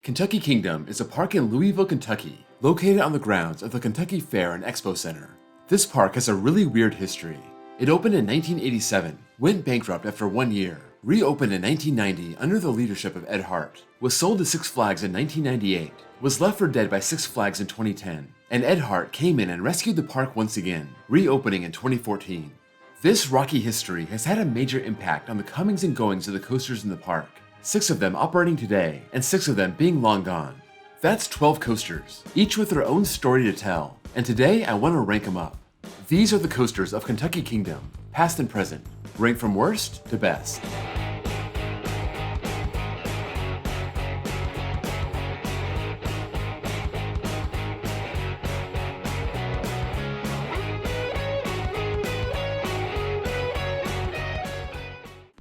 Kentucky Kingdom is a park in Louisville, Kentucky, located on the grounds of the Kentucky Fair and Expo Center. This park has a really weird history. It opened in 1987, went bankrupt after 1 year, reopened in 1990 under the leadership of Ed Hart, was sold to Six Flags in 1998, was left for dead by Six Flags in 2010, and Ed Hart came in and rescued the park once again, reopening in 2014. This rocky history has had a major impact on the comings and goings of the coasters in the park, 6 of them operating today, and 6 of them being long gone. That's 12 coasters, each with their own story to tell, and today I want to rank them up. These are the coasters of Kentucky Kingdom, past and present, ranked from worst to best.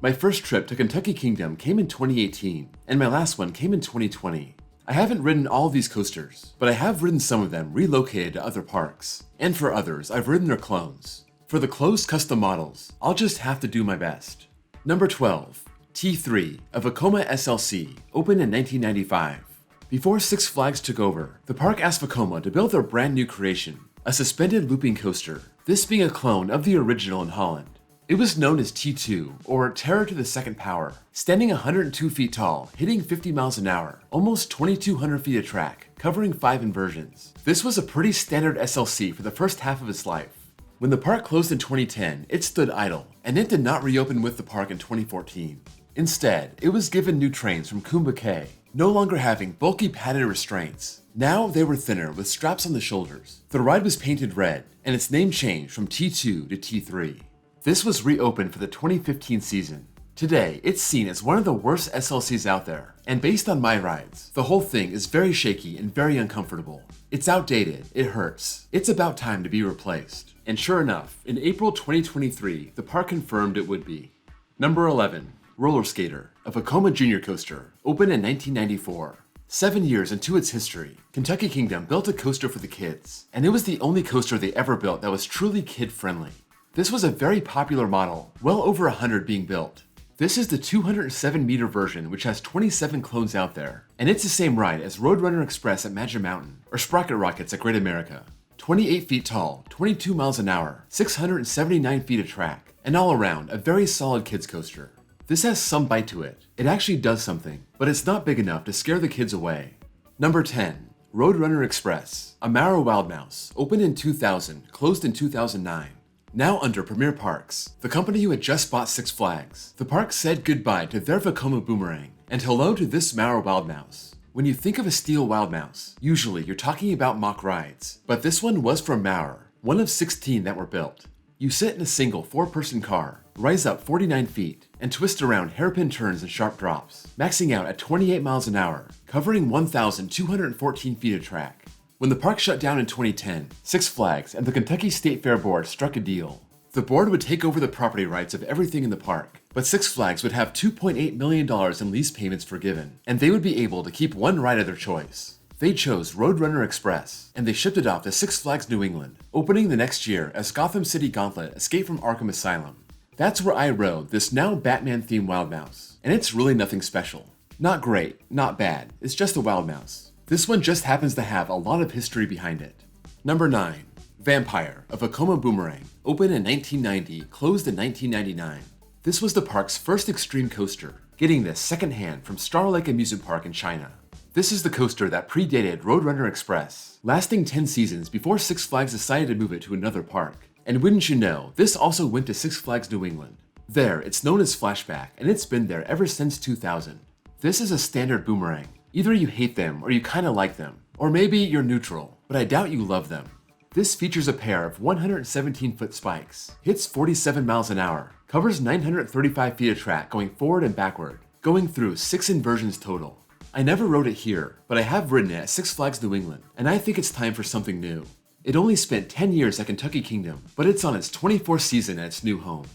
My first trip to Kentucky Kingdom came in 2018, and my last one came in 2020. I haven't ridden all of these coasters, but I have ridden some of them relocated to other parks, and for others, I've ridden their clones. For the closed custom models, I'll just have to do my best. Number 12, T3, a Vekoma SLC, opened in 1995. Before Six Flags took over, the park asked Vekoma to build their brand new creation, a suspended looping coaster, this being a clone of the original in Holland. It was known as T2, or Terror to the Second Power, standing 102 feet tall, hitting 50 miles an hour, almost 2,200 feet of track, covering 5 inversions. This was a pretty standard SLC for the first half of its life. When the park closed in 2010, it stood idle, and it did not reopen with the park in 2014. Instead, it was given new trains from Kumba, no longer having bulky padded restraints. Now they were thinner with straps on the shoulders. The ride was painted red, and its name changed from T2 to T3. This was reopened for the 2015 season. Today, it's seen as one of the worst SLCs out there, and based on my rides, the whole thing is very shaky and very uncomfortable. It's outdated, it hurts, it's about time to be replaced. And sure enough, in April 2023, the park confirmed it would be. Number 11, Roller Skater, a Vekoma Junior coaster, opened in 1994. 7 years into its history, Kentucky Kingdom built a coaster for the kids, and it was the only coaster they ever built that was truly kid-friendly. This was a very popular model, well over 100 being built. This is the 207-meter version, which has 27 clones out there, and it's the same ride as Roadrunner Express at Magic Mountain, or Sprocket Rockets at Great America. 28 feet tall, 22 miles an hour, 679 feet of track, and all around, a very solid kids coaster. This has some bite to it. It actually does something, but it's not big enough to scare the kids away. Number 10, Roadrunner Express, a Mara Wild Mouse, opened in 2000, closed in 2009. Now under Premier Parks, the company who had just bought Six Flags, the park said goodbye to their Vekoma Boomerang, and hello to this Mara Wild Mouse. When you think of a steel wild mouse, usually you're talking about mock rides, but this one was from Maurer, one of 16 that were built. You sit in a single 4-person car, rise up 49 feet, and twist around hairpin turns and sharp drops, maxing out at 28 miles an hour, covering 1,214 feet of track. When the park shut down in 2010, Six Flags and the Kentucky State Fair Board struck a deal. The board would take over the property rights of everything in the park, but Six Flags would have $2.8 million in lease payments forgiven, and they would be able to keep one ride of their choice. They chose Roadrunner Express, and they shipped it off to Six Flags New England, opening the next year as Gotham City Gauntlet Escape from Arkham Asylum. That's where I rode this now Batman-themed Wild Mouse, and it's really nothing special. Not great, not bad, it's just a Wild Mouse. This one just happens to have a lot of history behind it. Number 9, Vampire, a Vekoma Boomerang, opened in 1990, closed in 1999. This was the park's first extreme coaster, getting this secondhand from Star Lake Amusement Park in China. This is the coaster that predated Roadrunner Express, lasting 10 seasons before Six Flags decided to move it to another park. And wouldn't you know, this also went to Six Flags New England. There, it's known as Flashback, and it's been there ever since 2000. This is a standard boomerang. Either you hate them or you kinda like them, or maybe you're neutral, but I doubt you love them. This features a pair of 117-foot spikes, hits 47 miles an hour, covers 935 feet of track going forward and backward, going through 6 inversions total. I never rode it here, but I have ridden it at Six Flags New England, and I think it's time for something new. It only spent 10 years at Kentucky Kingdom, but it's on its 24th season at its new home.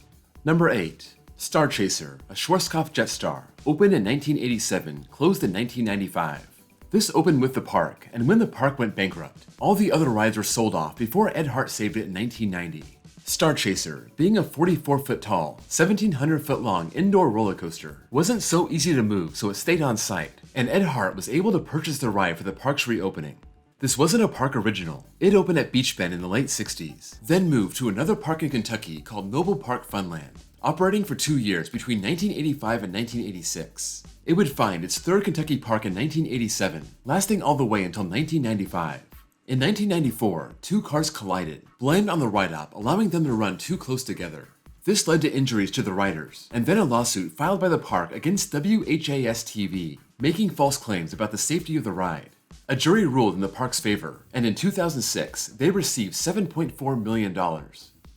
Number 8, Starchaser, a Schwarzkopf Jetstar, opened in 1987, closed in 1995. This opened with the park, and when the park went bankrupt, all the other rides were sold off before Ed Hart saved it in 1990. Starchaser, being a 44-foot tall, 1,700-foot long indoor roller coaster, wasn't so easy to move, so it stayed on site, and Ed Hart was able to purchase the ride for the park's reopening. This wasn't a park original. It opened at Beach Bend in the late 60s, then moved to another park in Kentucky called Noble Park Funland, operating for 2 years between 1985 and 1986. It would find its third Kentucky park in 1987, lasting all the way until 1995. In 1994, two cars collided, blamed on the ride-op, allowing them to run too close together. This led to injuries to the riders, and then a lawsuit filed by the park against WHAS-TV, making false claims about the safety of the ride. A jury ruled in the park's favor, and in 2006, they received $7.4 million.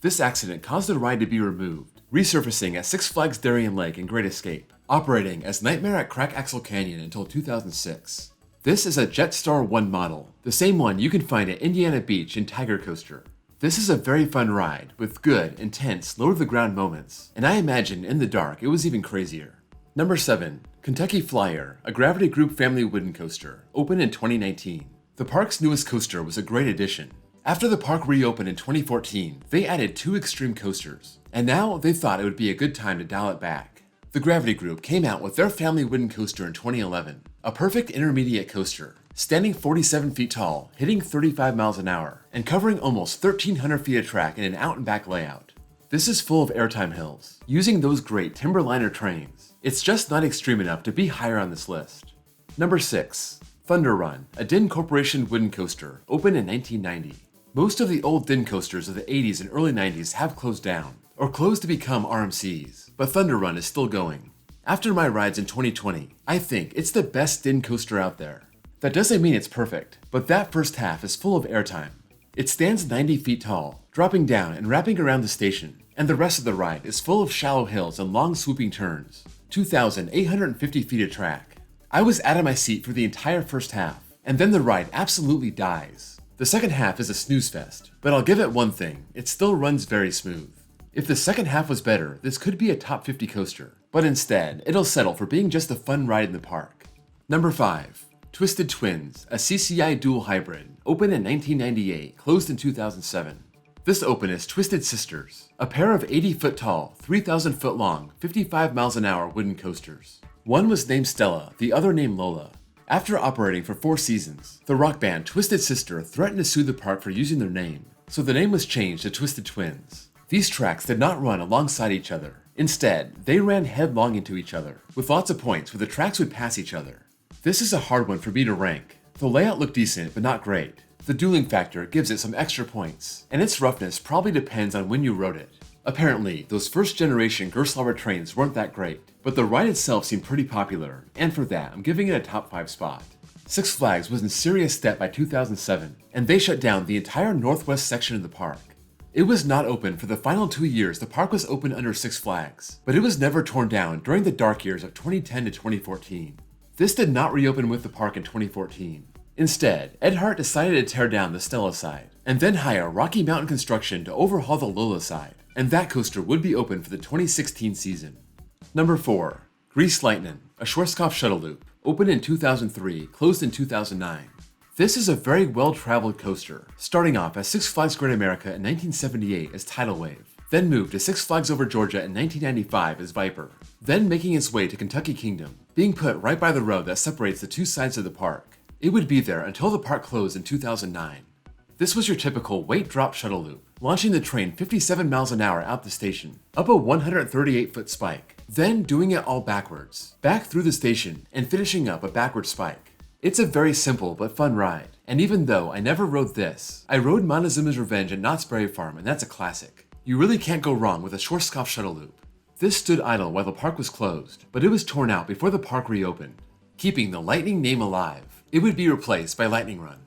This accident caused the ride to be removed, resurfacing at Six Flags Darien Lake and Great Escape, operating as Nightmare at Crack Axle Canyon until 2006. This is a Jetstar 1 model, the same one you can find at Indiana Beach in Tiger Coaster. This is a very fun ride, with good, intense, low-to-the-ground moments, and I imagine in the dark it was even crazier. Number 7. Kentucky Flyer, a Gravity Group family wooden coaster, opened in 2019. The park's newest coaster was a great addition. After the park reopened in 2014, they added 2 extreme coasters, and now they thought it would be a good time to dial it back. The Gravity Group came out with their family wooden coaster in 2011, a perfect intermediate coaster, standing 47 feet tall, hitting 35 miles an hour, and covering almost 1,300 feet of track in an out-and-back layout. This is full of airtime hills, using those great Timberliner trains. It's just not extreme enough to be higher on this list. Number 6. Thunder Run, a Din Corporation wooden coaster, opened in 1990. Most of the old Din coasters of the 80s and early 90s have closed down, or closed to become RMCs, but Thunder Run is still going. After my rides in 2020, I think it's the best Din coaster out there. That doesn't mean it's perfect, but that first half is full of airtime. It stands 90 feet tall, dropping down and wrapping around the station, and the rest of the ride is full of shallow hills and long swooping turns. 2,850 feet of track. I was out of my seat for the entire first half, and then the ride absolutely dies. The second half is a snooze fest, but I'll give it one thing, it still runs very smooth. If the second half was better, this could be a top 50 coaster, but instead, it'll settle for being just a fun ride in the park. Number 5. Twisted Twins, a CCI dual hybrid, opened in 1998, closed in 2007. This opened as Twisted Sisters, a pair of 80-foot tall, 3,000-foot long, 55 miles an hour wooden coasters. One was named Stella, the other named Lola. After operating for 4 seasons, the rock band Twisted Sister threatened to sue the park for using their name, so the name was changed to Twisted Twins. These tracks did not run alongside each other. Instead, they ran headlong into each other, with lots of points where the tracks would pass each other. This is a hard one for me to rank. The layout looked decent, but not great. The dueling factor gives it some extra points, and its roughness probably depends on when you rode it. Apparently, those first-generation Gerstlauer trains weren't that great, but the ride itself seemed pretty popular, and for that, I'm giving it a top 5 spot. Six Flags was in serious step by 2007, and they shut down the entire northwest section of the park. It was not open for the final 2 years the park was open under Six Flags, but it was never torn down during the dark years of 2010 to 2014. This did not reopen with the park in 2014. Instead, Ed Hart decided to tear down the Stella side, and then hire Rocky Mountain Construction to overhaul the Lola side, and that coaster would be open for the 2016 season. Number 4. Grease Lightnin, a Schwarzkopf shuttle loop, opened in 2003, closed in 2009. This is a very well-traveled coaster, starting off at Six Flags Great America in 1978 as Tidal Wave, then moved to Six Flags Over Georgia in 1995 as Viper, then making its way to Kentucky Kingdom, being put right by the road that separates the two sides of the park. It would be there until the park closed in 2009. This was your typical weight drop shuttle loop, launching the train 57 miles an hour out the station, up a 138-foot spike, then doing it all backwards, back through the station, and finishing up a backward spike. It's a very simple but fun ride, and even though I never rode this, I rode Montezuma's Revenge at Knott's Berry Farm, and that's a classic. You really can't go wrong with a Schwarzkopf shuttle loop. This stood idle while the park was closed, but it was torn out before the park reopened, keeping the Lightning name alive. It would be replaced by Lightning Run.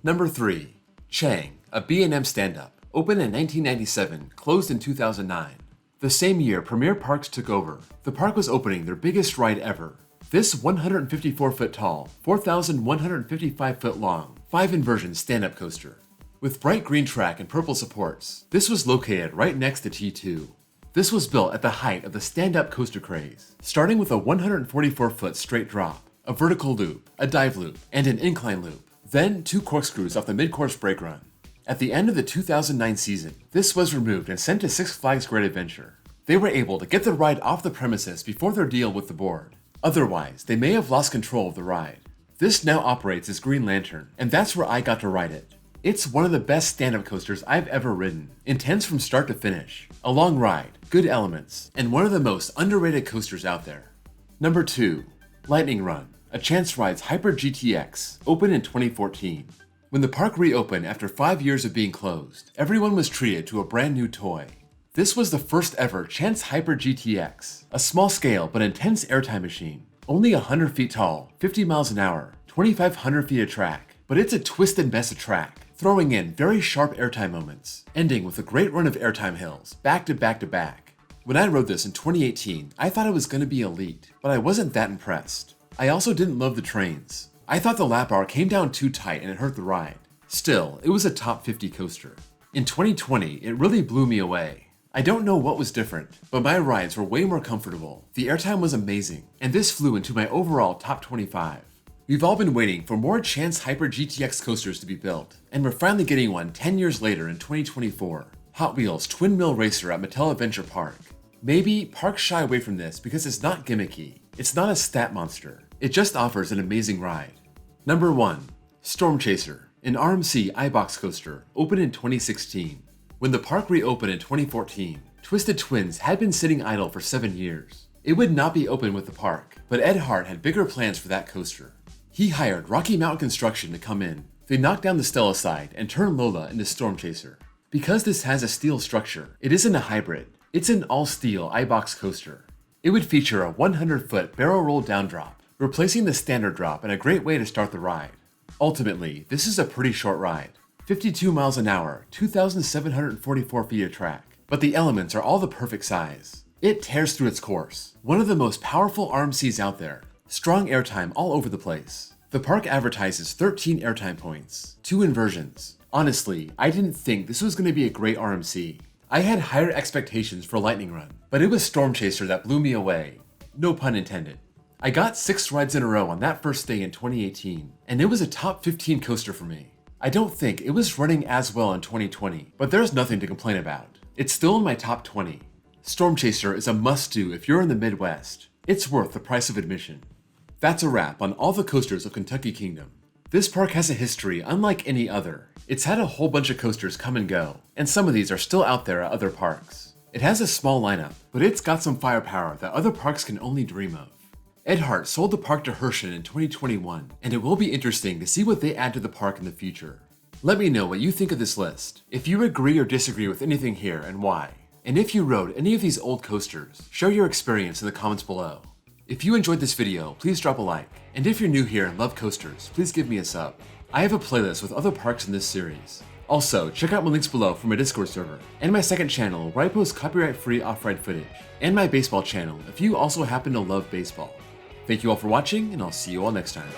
Number 3. Chang, a B&M stand-up, opened in 1997, closed in 2009. The same year Premier Parks took over, the park was opening their biggest ride ever. This 154-foot tall, 4,155-foot long, 5-inversion stand-up coaster. With bright green track and purple supports, this was located right next to T2. This was built at the height of the stand-up coaster craze, starting with a 144-foot straight drop, a vertical loop, a dive loop, and an incline loop, then 2 corkscrews off the mid-course brake run. At the end of the 2009 season, this was removed and sent to Six Flags Great Adventure. They were able to get the ride off the premises before their deal with the board. Otherwise, they may have lost control of the ride. This now operates as Green Lantern, and that's where I got to ride it. It's one of the best stand-up coasters I've ever ridden. Intense from start to finish. A long ride, good elements, and one of the most underrated coasters out there. Number 2. Lightning Run, a Chance Rides Hyper GTX, opened in 2014. When the park reopened after 5 years of being closed, everyone was treated to a brand new toy. This was the first ever Chance Hyper GTX, a small scale but intense airtime machine. Only 100 feet tall, 50 miles an hour, 2,500 feet of track, but it's a twisted mess of track, throwing in very sharp airtime moments, ending with a great run of airtime hills, back to back to back. When I rode this in 2018, I thought it was going to be elite, but I wasn't that impressed. I also didn't love the trains. I thought the lap bar came down too tight and it hurt the ride. Still, it was a top 50 coaster. In 2020, it really blew me away. I don't know what was different, but my rides were way more comfortable, the airtime was amazing, and this flew into my overall top 25. We've all been waiting for more Chance Hyper GTX coasters to be built, and we're finally getting one 10 years later in 2024. Hot Wheels Twin Mill Racer at Mattel Adventure Park. Maybe parks shy away from this because it's not gimmicky, it's not a stat monster, it just offers an amazing ride. Number 1. Stormchaser, an RMC iBox coaster, opened in 2016. When the park reopened in 2014, Twisted Twins had been sitting idle for 7 years. It would not be open with the park, but Ed Hart had bigger plans for that coaster. He hired Rocky Mountain Construction to come in. They knocked down the Stella side and turned Lola into Stormchaser. Because this has a steel structure, it isn't a hybrid. It's an all-steel iBox coaster. It would feature a 100-foot barrel roll down drop, replacing the standard drop and a great way to start the ride. Ultimately, this is a pretty short ride. 52 miles an hour, 2,744 feet of track, but the elements are all the perfect size. It tears through its course. One of the most powerful RMCs out there. Strong airtime all over the place. The park advertises 13 airtime points, 2 inversions. Honestly, I didn't think this was going to be a great RMC. I had higher expectations for Lightning Run, but it was Stormchaser that blew me away. No pun intended. I got 6 rides in a row on that first day in 2018, and it was a top 15 coaster for me. I don't think it was running as well in 2020, but there's nothing to complain about. It's still in my top 20. Stormchaser is a must-do if you're in the Midwest. It's worth the price of admission. That's a wrap on all the coasters of Kentucky Kingdom. This park has a history unlike any other. It's had a whole bunch of coasters come and go, and some of these are still out there at other parks. It has a small lineup, but it's got some firepower that other parks can only dream of. Ed Hart sold the park to Herschend in 2021, and it will be interesting to see what they add to the park in the future. Let me know what you think of this list, if you agree or disagree with anything here and why. And if you rode any of these old coasters, share your experience in the comments below. If you enjoyed this video, please drop a like, and if you're new here and love coasters, please give me a sub. I have a playlist with other parks in this series. Also, check out my links below for my Discord server, and my second channel where I post copyright-free off-ride footage, and my baseball channel if you also happen to love baseball. Thank you all for watching, and I'll see you all next time.